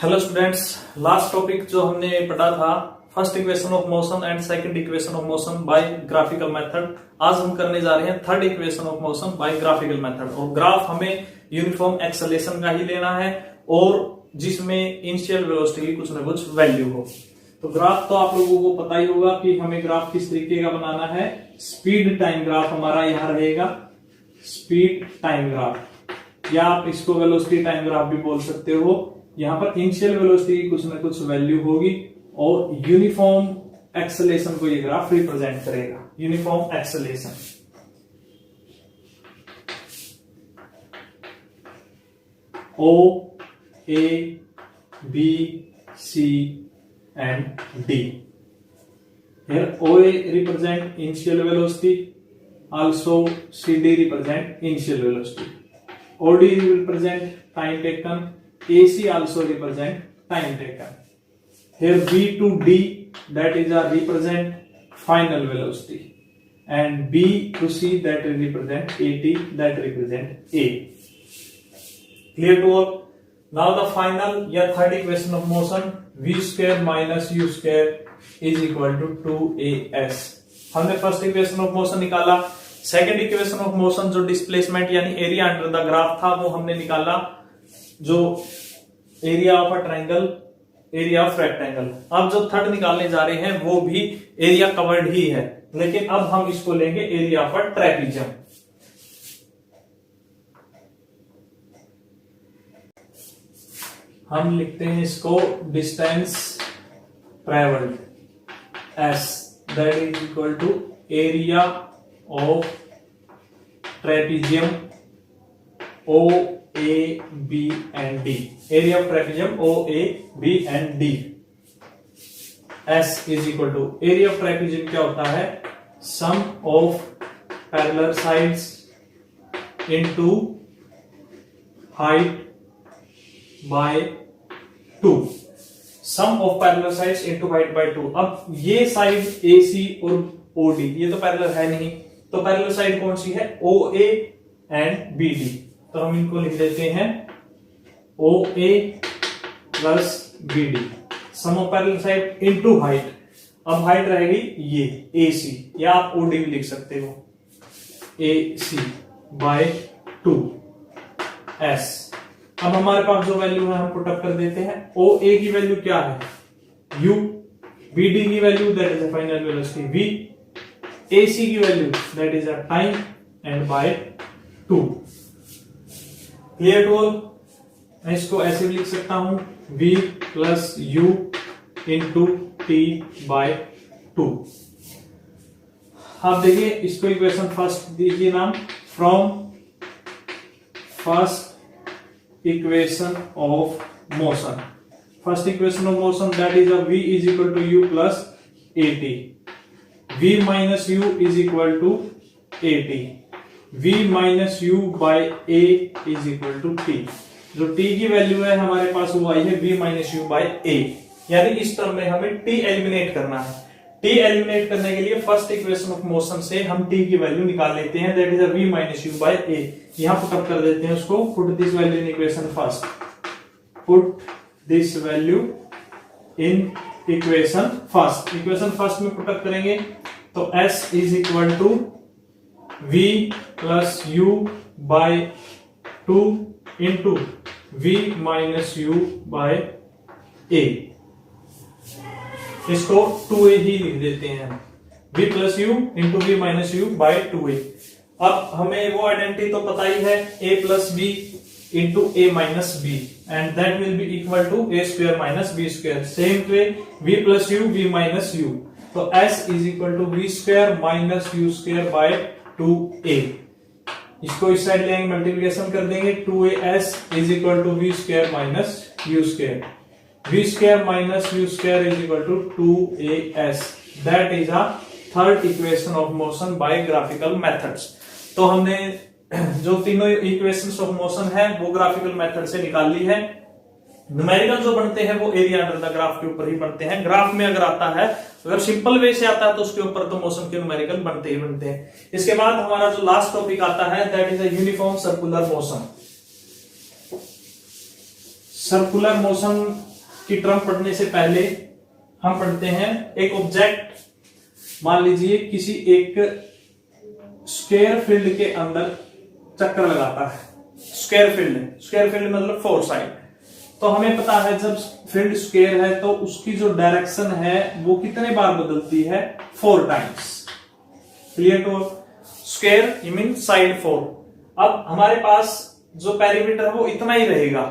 Hello students, last topic जो हमने पढ़ा था first equation of motion and second equation of motion by graphical method. आज हम करने जा रहे हैं third equation of motion by graphical method. और ग्राफ हमें यूनिफॉर्म एक्सेलरेशन का ही लेना है और जिसमें इनिशियल वेलोसिटी की कुछ ना कुछ वैल्यू हो। तो ग्राफ तो आप लोगों को पता ही होगा कि हमें ग्राफ किस तरीके का बनाना है। स्पीड टाइम ग्राफ हमारा यहां रहेगा, स्पीड टाइम ग्राफ, या आप इसको वेलोसिटी टाइम ग्राफ भी बोल सकते हो। यहां पर इनिशियल वेलोसिटी की कुछ ना कुछ वैल्यू होगी और यूनिफॉर्म एक्सेलरेशन को ये ग्राफ रिप्रेजेंट करेगा। Uniform acceleration O, A, B, C and D. Here OA represent initial velocity, also CD represent initial velocity. OD represent time taken, AC also represent time taken. Here B to D, that is a represent final velocity, and B to C, that represent AT, that represent A. Clear to all? Now the final या third equation of motion, V square minus U square is equal to 2AS. हमने first equation of motion निकाला। Second equation of motion जो displacement यानी area under the graph था वो हमने निकाला, जो area of a triangle, area of rectangle. अब जो थर्ड निकालने जा रहे हैं वो भी एरिया कवर्ड ही है, लेकिन अब हम इसको लेंगे एरिया ऑफ अ ट्रेपीजियम। हम लिखते हैं इसको distance travelled S, that is equal to area of trapezium O, A, B and D. Area of trapezium O, A, B and D. S is equal to area of trapezium क्या होता है? Sum of parallel sides into height by 2. Sum of parallel sides into height by 2. अब ये side AC और OD ये तो parallel है नहीं, तो पैरेलल साइड कौन सी है? OA and BD। तो हम इनको लिख देते हैं OA plus BD, sum of parallel side into height. अब हाइट रहेगी ये AC, या आप OD भी लिख सकते हो, AC बाय 2S। अब हमारे पास जो वैल्यू है हम पुट अप कर देते हैं। OA की वैल्यू क्या है? U, BD की value that is a final velocity V, AC की value that is a time and by 2। Clear to all? मैं इसको ऐसे भी लिख सकता हूं V plus U into T by 2। आप देखिए इसको इक्वेशन फर्स्ट दीजिए नाम, from first equation of motion. First equation of motion that is a V is equal to U plus AT, V minus U is equal to AT, V minus U by A is equal to T। जो T की value है हमारे पास वो आई है V minus U by A, यानी इस टर्म में हमें T एलिमिनेट करना है। T एलिमिनेट करने के लिए फर्स्ट इक्वेशन ऑफ मोशन से हम T की वैल्यू निकाल लेते हैं, that is a V minus U by A। यहां पुट अप कर देते हैं उसको, put this value in equation first, put this value in equation first. Equation first में पुट अप करेंगे तो S is equal to V plus U by 2 into V minus U by A। इसको 2A ही लिख देते हैं, V plus U into V minus U by 2A। अब हमें वो आइडेंटिटी तो पता ही है, A plus B into A minus B, and that will be equal to A square minus B square. Same way V plus U V minus U, तो S is equal to V square minus U square by 2A। इसको इस side लेंगे, multiplication कर देंगे, 2AS is equal to V square minus U square, V square minus U square is equal to 2AS। That is a third equation of motion by graphical methods. तो हमने जो तीनों equations of motion है वो graphical method से निकाल ली है। Numerical जो बनते हैं वो एरिया अंडर द ग्राफ के ऊपर ही बनते हैं। ग्राफ में अगर आता है, अगर सिंपल वे से आता है तो उसके ऊपर तो मोशन के न्यूमेरिकल बनते ही बनते हैं। इसके बाद हमारा जो लास्ट टॉपिक आता है that is a uniform circular motion. Circular motion उसकी टर्म पढ़ने से पहले हम पढ़ते हैं एक ऑब्जेक्ट, मान लीजिए किसी एक स्क्वायर फील्ड के अंदर चक्कर लगाता है। स्क्वायर फील्ड मतलब 4 साइड। तो हमें पता है जब फील्ड स्क्वायर है तो उसकी जो डायरेक्शन है वो कितने बार बदलती है, 4 टाइम्स। क्लियर? तो स्क्वायर यू मीन साइड 4। अब हमारे पास जो पेरीमीटर है वो इतना ही रहेगा।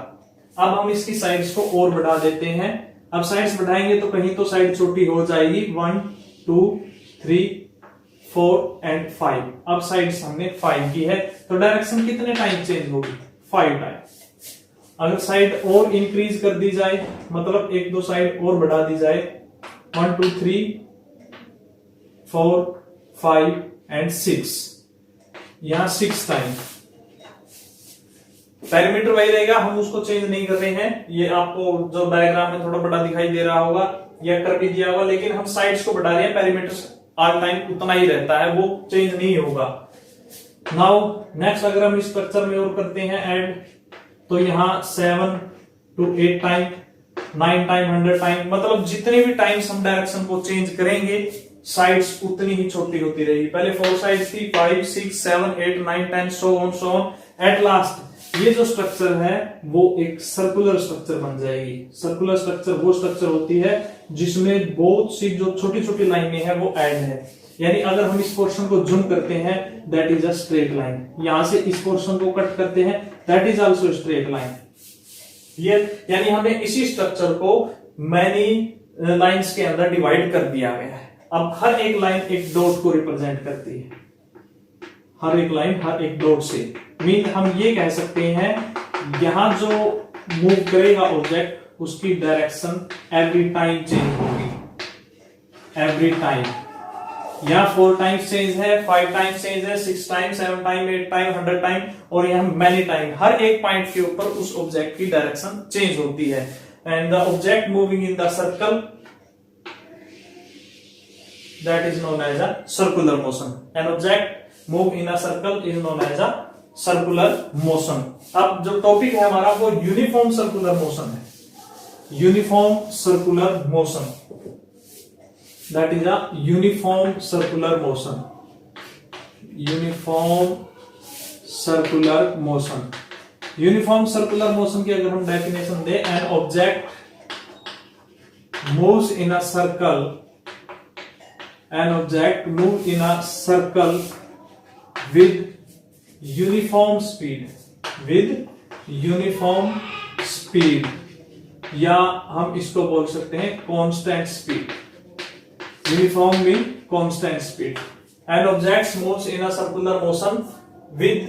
अब हम इसकी साइड्स को और बढ़ा देते हैं। अब साइड्स बढ़ाएंगे तो कहीं तो साइड छोटी हो जाएगी, 1 2 3 4 एंड 5। अब साइड्स हमने 5 की है तो डायरेक्शन कितने टाइम चेंज होगी, 5 टाइम। अगर साइड और इंक्रीज कर दी जाए, मतलब 1-2 साइड और बढ़ा दी जाए, 1 2 3 4 5 एंड 6, यहां 6 टाइम। पेरीमीटर वही रहेगा, हम उसको चेंज नहीं कर रहे हैं। ये आपको जो डायग्राम में थोड़ा बड़ा दिखाई दे रहा होगा या कर भी दिया होगा, लेकिन हम साइड्स को बढ़ा रहे हैं, पेरीमीटर ऑल टाइम उतना ही रहता है, वो चेंज नहीं होगा। नाउ नेक्स्ट अगर हम स्ट्रक्चर में और करते हैं ऐड, तो यहां 7 to 8 टाइम, 9 टाइम, 100 टाइम, मतलब जितने भी टाइम्स हम डायरेक्शन को चेंज करेंगे साइड्स उतनी ही छोटी होती रहेगी। पहले 4 साइड्स थी, 5 6 7 8 9 10 सो ऑन। एट लास्ट ये जो स्ट्रक्चर है वो एक सर्कुलर स्ट्रक्चर बन जाएगी। सर्कुलर स्ट्रक्चर वो स्ट्रक्चर होती है जिसमें बहुत सी जो छोटी छोटी लाइनें हैं वो ऐड है। यानी अगर हम इस पोर्शन को जूम करते हैं that is a straight line, यहां से इस पोर्शन को कट करते हैं that is also straight line. ये यानी हमें इसी स्ट्रक्चर को मैनी लाइंस के अंदर डिवाइड कर दिया गया है। अब हर एक लाइन एक डॉट को रिप्रेजेंट करती है, हर एक लाइन हर एक डॉट से। मीन हम ये कह सकते हैं यहां जो मूव करेगा ऑब्जेक्ट उसकी डायरेक्शन एवरी टाइम चेंज होगी, एवरी टाइम। यहां 4 टाइम्स चेंज है, 5 टाइम्स चेंज है, 6 टाइम, 7 टाइम, 8 टाइम, 100 टाइम, और यहां मैनी टाइम। हर एक पॉइंट के ऊपर उस ऑब्जेक्ट की डायरेक्शन चेंज होती है। And the object moving in the circle that is known as a circular motion. An object move in a circle is known as a circular motion. अब जो topic है हमारा वो यूनिफॉर्म सर्कुलर मोशन है। Uniform circular motion, that is a uniform circular motion. Uniform circular motion, uniform circular motion की अगर हम definition दें, an object moves in a circle, an object move in a circle with uniform speed, with uniform speed, या हम इसको बोल सकते हैं constant speed। uniform mean constant speed। an object moves in a circular motion with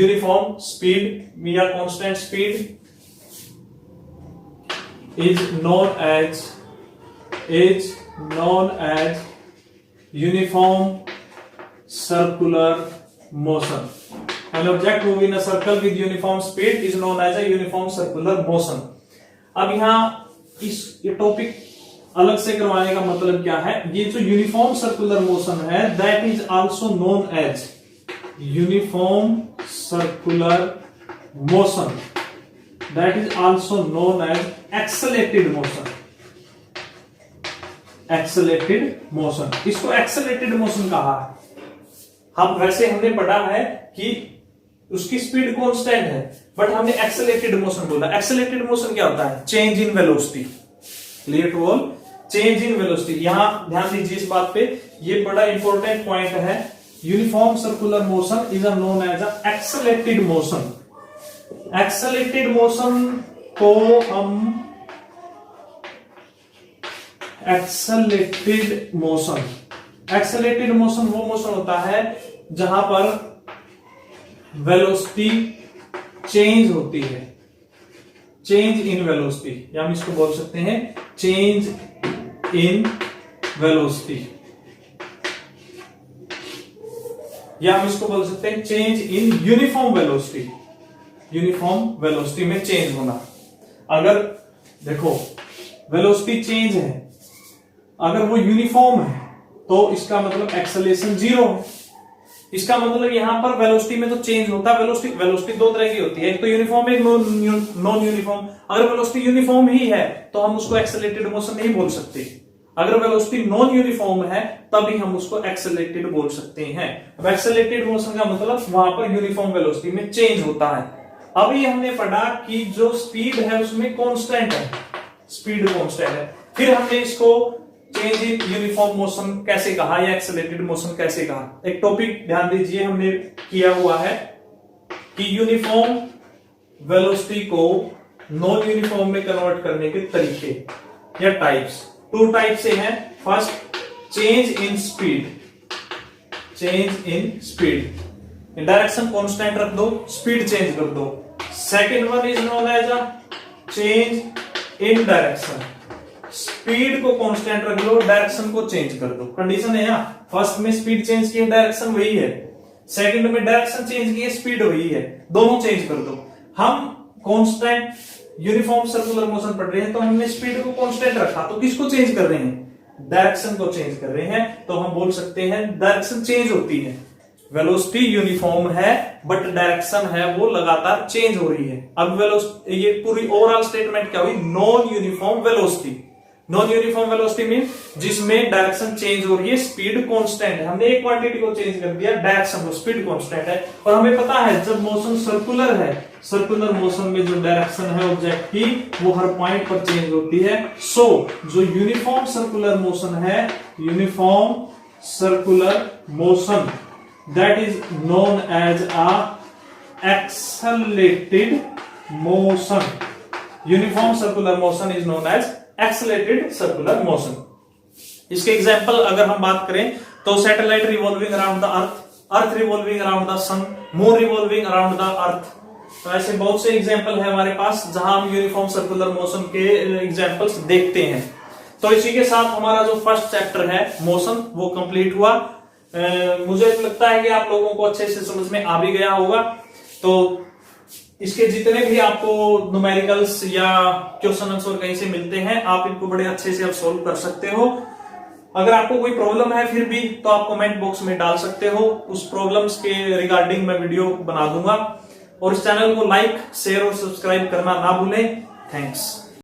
uniform speed या constant speed is known as uniform circular motion. An object moving in a circle with uniform speed is known as a uniform circular motion. अब यहाँ ये topic अलग से करवाने का मतलब क्या है, ये जो यूनिफॉर्म सर्कुलर मोशन है that is also known as uniform circular motion, that is also known as accelerated motion. Accelerated motion, इसको एक्सेलेरेटेड मोशन कहा है। हम वैसे हमने पढ़ा है कि उसकी स्पीड कांस्टेंट है, बट हमने एक्सेलेरेटेड मोशन बोला। एक्सेलेरेटेड मोशन क्या होता है, change in velocity. Clear to all, change in velocity. यहां ध्यान दीजिए इस बात पे, ये बड़ा इंपॉर्टेंट पॉइंट है। Uniform circular motion is known as a accelerated motion. Accelerated motion को हम एक्सेलेरेटेड मोशन, एक्सेलेरेटेड मोशन वो मोशन होता है जहां पर वेलोसिटी चेंज होती है, चेंज इन वेलोसिटी, या हम इसको बोल सकते हैं चेंज इन वेलोसिटी, या हम इसको बोल सकते हैं change in uniform velocity. Uniform velocity में चेंज होना। अगर देखो वेलोसिटी चेंज है, अगर वो यूनिफॉर्म है तो इसका मतलब एक्सेलेरेशन 0 है। इसका मतलब यहाँ पर वेलोसिटी में तो चेंज होता है। वेलोसिटी दो तरह की होती है, एक तो यूनिफॉर्म, एक नॉन यूनिफॉर्म। अगर वेलोसिटी यूनिफॉर्म ही है तो हम उसको एक्सेलरेटेड मोशन नहीं बोल सकते। अगर वेलोसिटी नॉन यूनिफॉर्म है तभी हम उसको एक्सेलरेटेड बोल सकते हैं। अब एक्सेलरेटेड मोशन का मतलब वहां पर यूनिफॉर्म वेलोसिटी में चेंज होता है। अभी हमने पढ़ा कि जो स्पीड है उसमें कांस्टेंट है, स्पीड कांस्टेंट है। फिर हमने इसको चेंज इन यूनिफॉर्म मोशन कैसे कहा या एक्सेलरेटेड मोशन कैसे कहा। एक टॉपिक ध्यान दीजिए हमने किया हुआ है कि यूनिफॉर्म वेलोसिटी को नॉन यूनिफॉर्म में कन्वर्ट करने के तरीके या टाइप्स। टू टाइप से हैं। First, change in speed, change in speed, direction constant रख दो, स्पीड चेंज कर दो। Second one is known as a change in direction, speed को कांस्टेंट रख लो, डायरेक्शन को चेंज कर दो। कंडीशन है यहाँ, फर्स्ट में स्पीड चेंज की, डायरेक्शन वही है। सेकंड में डायरेक्शन चेंज की, स्पीड वही है, दोनों चेंज कर दो। हम कांस्टेंट यूनिफॉर्म सर्कुलर मोशन पढ़ रहे हैं तो हमने स्पीड को कांस्टेंट रखा, तो किसको चेंज कर रहे हैं? डायरेक्शन को चेंज कर रहे हैं। तो हम बोल सकते हैं डायरेक्शन चेंज होती है। वेलोसिटी यूनिफॉर्म है बट डायरेक्शन है वो लगातार चेंज हो रही है। अब वेलोसिटी, ये पूरी ओवरऑल स्टेटमेंट क्या हुई? Non uniform velocity. Non uniform velocity mean जिसमें डायरेक्शन चेंज हो रही है, स्पीड कांस्टेंट है। हमने एक क्वांटिटी को चेंज कर दिया, डायरेक्शन को, स्पीड कांस्टेंट है। और हमें पता है जब मोशन सर्कुलर है, सर्कुलर मोशन में जो डायरेक्शन है ऑब्जेक्ट की वो हर पॉइंट पर चेंज होती है। सो जो यूनिफॉर्म सर्कुलर मोशन है, uniform circular motion, that is known as a accelerated motion. Uniform circular motion is known as accelerated circular motion. इसके एग्जांपल अगर हम बात करें तो satellite revolving around the earth, earth revolving around the sun, moon revolving around the earth. तो ऐसे बहुत से एग्जांपल है हमारे पास जहां हम यूनिफॉर्म सर्कुलर मोशन के एग्जांपल्स देखते हैं। तो इसी के साथ हमारा जो फर्स्ट चैप्टर है मोशन वो कंप्लीट हुआ। मुझे लगता है कि आप लोगों को अच्छे से समझ में आ भी गया होगा। तो इसके जितने भी आपको न्यूमेरिकल्स या क्वेश्चन आंसर कहीं से मिलते हैं, आप इनको बड़े अच्छे से आप सोल्व कर सकते हो। अगर आपको कोई प्रॉब्लम है फिर भी तो आप कमेंट बॉक्स में डाल सकते हो, उस प्रॉब्लम्स के रिगार्डिंग मैं वीडियो बना दूंगा। और इस चैनल को लाइक, शेयर और सब्सक्राइब करना ना भूलें। थैंक्स।